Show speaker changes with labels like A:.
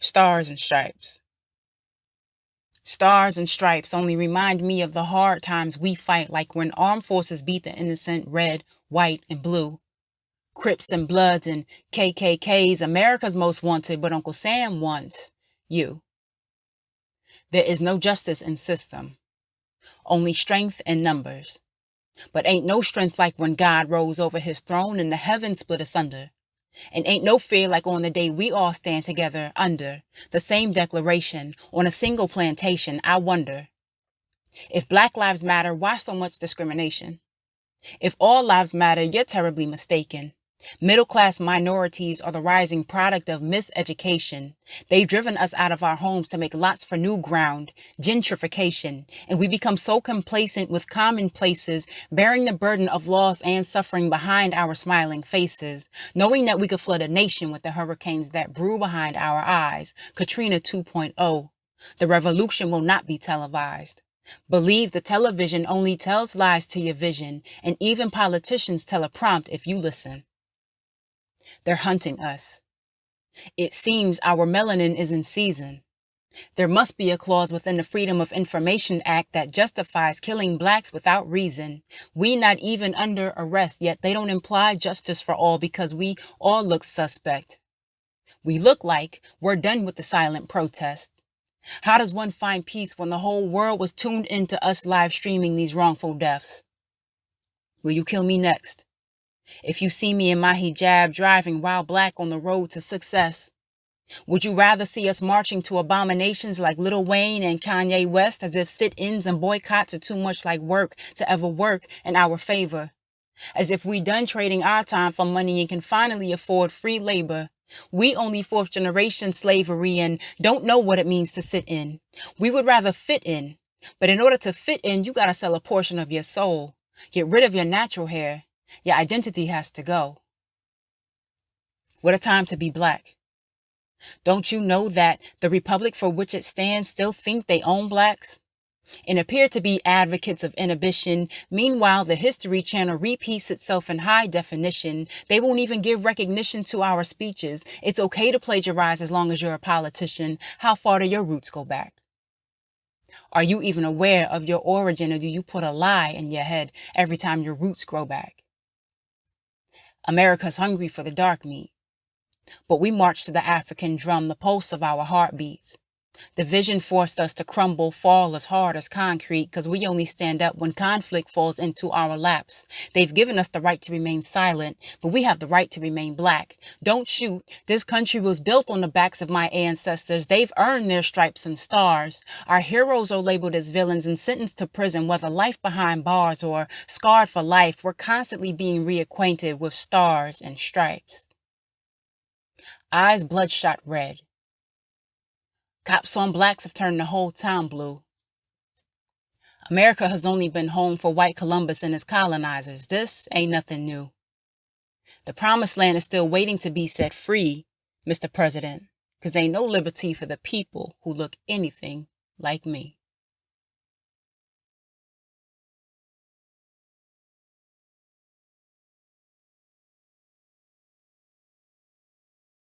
A: Stars and stripes. Stars and stripes only remind me of the hard times we fight, like when armed forces beat the innocent red, white, and blue. Crips and Bloods and KKKs, America's most wanted, but Uncle Sam wants you. There is no justice in system, only strength in numbers. But ain't no strength like when God rose over his throne and the heavens split asunder. And ain't no fear like on the day we all stand together under the same declaration on a single plantation. I wonder, if Black lives matter, why so much discrimination? If all lives matter, you're terribly mistaken. Middle-class minorities are the rising product of miseducation. They've driven us out of our homes to make lots for new ground, gentrification, and we become so complacent with commonplaces, bearing the burden of loss and suffering behind our smiling faces, knowing that we could flood a nation with the hurricanes that brew behind our eyes. Katrina 2.0. The revolution will not be televised. Believe the television only tells lies to your vision, and even politicians tell a prompt if you listen. They're hunting us. It seems our melanin is in season. There must be a clause within the Freedom of Information Act that justifies killing Blacks without reason. We not even under arrest, yet they don't imply justice for all because we all look suspect. We look like we're done with the silent protests. How does one find peace when the whole world was tuned into us live streaming these wrongful deaths? Will you kill me next? If you see me in my hijab driving while Black on the road to success, would you rather see us marching to abominations like Lil Wayne and Kanye West, as if sit-ins and boycotts are too much like work to ever work in our favor? As if we done trading our time for money and can finally afford free labor? We only fourth generation slavery and don't know what it means to sit in. We would rather fit in, but in order to fit in, you gotta sell a portion of your soul. Get rid of your natural hair. Your identity has to go. What a time to be Black. Don't you know that the republic for which it stands still think they own Blacks and appear to be advocates of inhibition? Meanwhile, the History Channel repeats itself in high definition. They won't even give recognition to our speeches. It's okay to plagiarize as long as you're a politician. How far do your roots go back? Are you even aware of your origin, or do you put a lie in your head every time your roots grow back? America's hungry for the dark meat, but we march to the African drum, the pulse of our heartbeats. Division forced us to crumble, fall as hard as concrete, because we only stand up when conflict falls into our laps. They've given us the right to remain silent, but we have the right to remain Black. Don't shoot. This country was built on the backs of my ancestors. They've earned their stripes and stars. Our heroes are labeled as villains and sentenced to prison, whether life behind bars or scarred for life. We're constantly being reacquainted with stars and stripes. Eyes bloodshot red. Cops on Blacks have turned the whole town blue. America has only been home for white Columbus and his colonizers. This ain't nothing new. The promised land is still waiting to be set free, Mr. President, because ain't no liberty for the people who look anything like me.